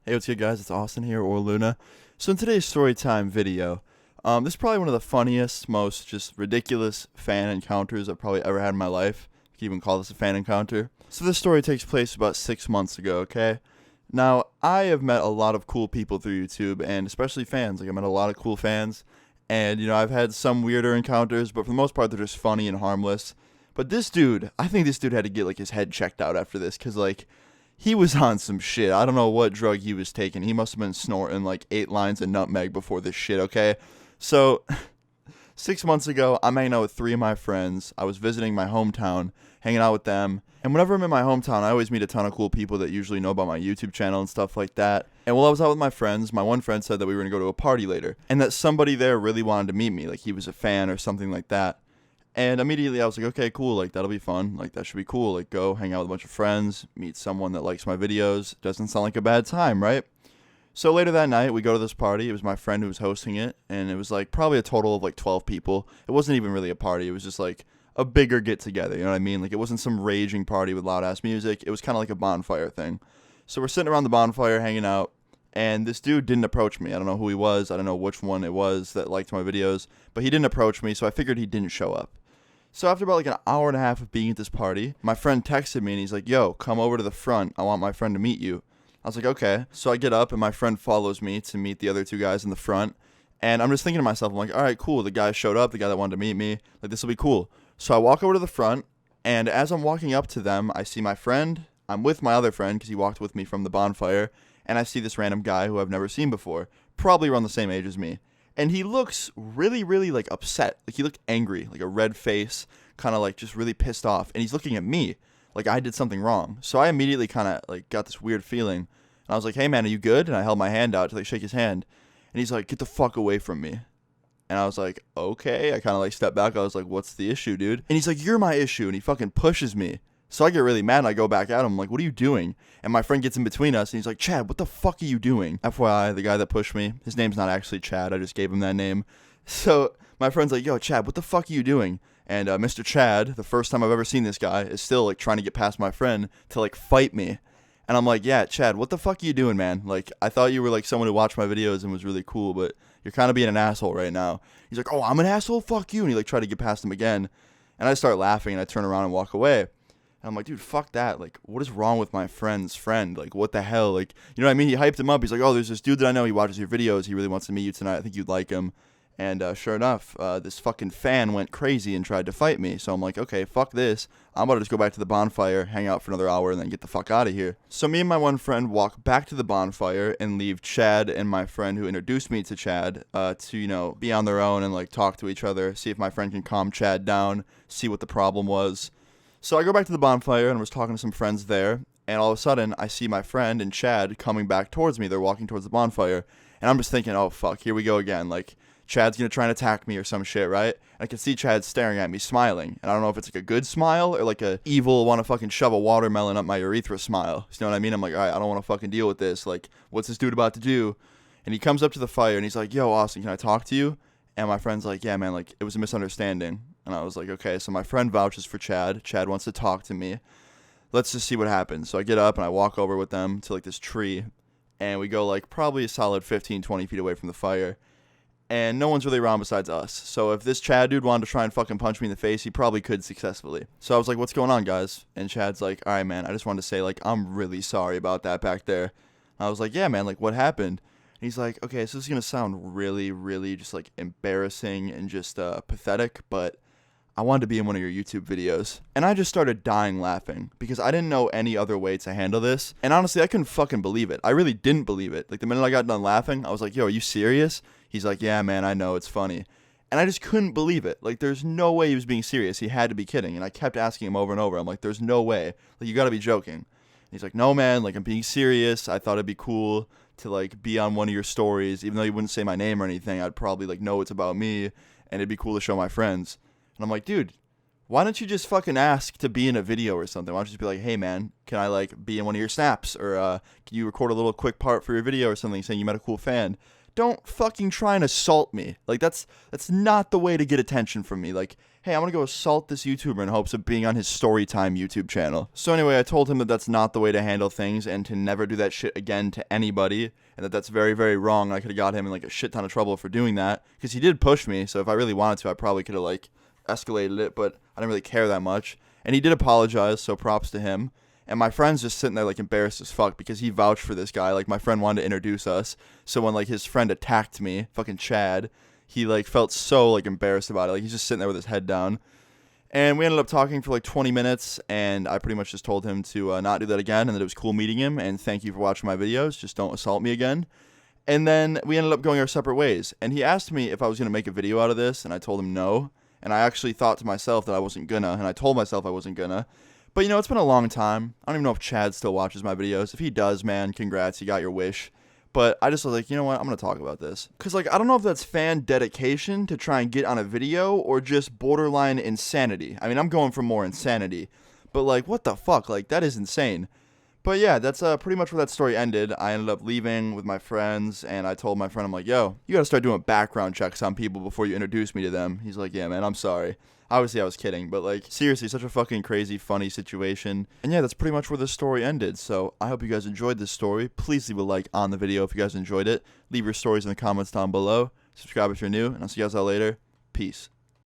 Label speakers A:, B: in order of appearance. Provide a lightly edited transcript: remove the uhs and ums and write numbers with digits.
A: Hey, what's good, guys? It's Austin here, or Luna. So in today's story time video, this is probably one of the funniest, most just ridiculous fan encounters I've probably ever had in my life. You can even call this a fan encounter. So this story takes place about 6 months ago, okay? Now, I have met a lot of cool people through YouTube, and especially fans. Like, I met a lot of cool fans, and, I've had some weirder encounters, but for the most part, they're just funny and harmless. But this dude, I think this dude had to get, his head checked out after this, because, he was on some shit. I don't know what drug he was taking. He must have been snorting 8 lines of nutmeg before this shit, okay? So, 6 months ago, I'm hanging out with 3 of my friends. I was visiting my hometown, hanging out with them. And whenever I'm in my hometown, I always meet a ton of cool people that usually know about my YouTube channel and stuff like that. And while I was out with my friends, my one friend said that we were going to go to a party later. And that somebody there really wanted to meet me, he was a fan or something like that. And immediately I was like, okay, cool, that'll be fun, that should be cool, go hang out with a bunch of friends, meet someone that likes my videos, doesn't sound like a bad time, right? So later that night, we go to this party. It was my friend who was hosting it, and it was probably a total of 12 people. It wasn't even really a party, it was just a bigger get-together, you know what I mean? It wasn't some raging party with loud-ass music, it was kind of like a bonfire thing. So we're sitting around the bonfire, hanging out, and this dude didn't approach me. I don't know who he was, I don't know which one it was that liked my videos, but he didn't approach me, so I figured he didn't show up. So after about an hour and a half of being at this party, my friend texted me and he's like, yo, come over to the front. I want my friend to meet you. I was like, okay. So I get up and my friend follows me to meet the other 2 guys in the front. And I'm just thinking to myself, I'm like, all right, cool. The guy showed up, the guy that wanted to meet me. This will be cool. So I walk over to the front, and as I'm walking up to them, I see my friend. I'm with my other friend because he walked with me from the bonfire. And I see this random guy who I've never seen before, probably around the same age as me. And he looks really, really upset. He looked angry, a red face, kind of just really pissed off. And he's looking at me like I did something wrong. So I immediately kind of got this weird feeling. And I was like, hey man, are you good? And I held my hand out to shake his hand. And he's like, get the fuck away from me. And I was like, okay. I kind of stepped back. I was like, what's the issue, dude? And he's like, you're my issue. And he fucking pushes me. So I get really mad and I go back at him. I'm like, what are you doing? And my friend gets in between us and he's like, Chad, what the fuck are you doing? FYI, the guy that pushed me, his name's not actually Chad. I just gave him that name. So my friend's like, yo, Chad, what the fuck are you doing? And Mr. Chad, the first time I've ever seen this guy, is still trying to get past my friend to fight me. And I'm like, yeah, Chad, what the fuck are you doing, man? I thought you were someone who watched my videos and was really cool, but you're kind of being an asshole right now. He's like, oh, I'm an asshole? Fuck you. And he tried to get past him again. And I start laughing and I turn around and walk away. And I'm like, dude, fuck that. What is wrong with my friend's friend? What the hell? You know what I mean? He hyped him up. He's like, oh, there's this dude that I know. He watches your videos. He really wants to meet you tonight. I think you'd like him. And sure enough, this fucking fan went crazy and tried to fight me. So I'm like, okay, fuck this. I'm about to just go back to the bonfire, hang out for another hour, and then get the fuck out of here. So me and my one friend walk back to the bonfire and leave Chad and my friend who introduced me to Chad to, be on their own and, talk to each other, see if my friend can calm Chad down, see what the problem was. So I go back to the bonfire and was talking to some friends there, and all of a sudden I see my friend and Chad coming back towards me. They're walking towards the bonfire, and I'm just thinking, oh fuck, here we go again. Chad's gonna try and attack me or some shit, right? And I can see Chad staring at me, smiling, and I don't know if it's a good smile or a evil wanna fucking shove a watermelon up my urethra smile. You know what I mean? I'm like, all right, I don't wanna fucking deal with this. What's this dude about to do? And he comes up to the fire and he's like, yo, Austin, can I talk to you? And my friend's like, yeah, man, it was a misunderstanding. And I was like, okay, so my friend vouches for Chad. Chad wants to talk to me. Let's just see what happens. So I get up and I walk over with them to this tree. And we go probably a solid 15, 20 feet away from the fire. And no one's really around besides us. So if this Chad dude wanted to try and fucking punch me in the face, he probably could successfully. So I was like, what's going on, guys? And Chad's like, all right, man, I just wanted to say, I'm really sorry about that back there. I was like, yeah, man, what happened? And he's like, okay, so this is going to sound really, really just embarrassing and just pathetic, but I wanted to be in one of your YouTube videos. And I just started dying laughing because I didn't know any other way to handle this. And honestly, I couldn't fucking believe it. I really didn't believe it. The minute I got done laughing, I was like, yo, are you serious? He's like, yeah, man, I know, it's funny. And I just couldn't believe it. There's no way he was being serious. He had to be kidding. And I kept asking him over and over. I'm like, there's no way. You gotta be joking. And he's like, no, man, I'm being serious. I thought it'd be cool to be on one of your stories. Even though you wouldn't say my name or anything, I'd probably know it's about me. And it'd be cool to show my friends. And I'm like, dude, why don't you just fucking ask to be in a video or something? Why don't you just be like, hey, man, can I, be in one of your snaps? Or can you record a little quick part for your video or something saying you met a cool fan? don't fucking try and assault me. Like, that's not the way to get attention from me. Like, hey, I'm gonna go assault this YouTuber in hopes of being on his Storytime YouTube channel. So anyway, I told him that that's not the way to handle things and to never do that shit again to anybody, and that that's very, very wrong. I could have got him in like a shit ton of trouble for doing that, because he did push me, so if I really wanted to, I probably could have like escalated it, but I didn't really care that much. And he did apologize, so props to him. And my friend's just sitting there like embarrassed as fuck because he vouched for this guy. Like, my friend wanted to introduce us, so when like his friend attacked me, fucking Chad, he like felt so like embarrassed about it. Like, he's just sitting there with his head down. And we ended up talking for like 20 minutes, and I pretty much just told him to not do that again, and that it was cool meeting him, and thank you for watching my videos, just don't assault me again. And then we ended up going our separate ways, and he asked me if I was going to make a video out of this, and I told him no, and I actually thought to myself that I wasn't gonna, and I told myself I wasn't gonna. But, you know, it's been a long time. I don't even know if Chad still watches my videos. If he does, man, congrats, you got your wish. But I just was like, you know what, I'm going to talk about this. Because, like, I don't know if that's fan dedication to try and get on a video or just borderline insanity. I mean, I'm going for more insanity. But, like, what the fuck? Like, that is insane. But, yeah, that's pretty much where that story ended. I ended up leaving with my friends, and I told my friend, I'm like, yo, you got to start doing background checks on people before you introduce me to them. He's like, yeah, man, I'm sorry. Obviously, I was kidding, but, like, seriously, such a fucking crazy, funny situation. And yeah, that's pretty much where the story ended. So I hope you guys enjoyed this story. Please leave a like on the video if you guys enjoyed it. Leave your stories in the comments down below. Subscribe if you're new, and I'll see you guys all later. Peace.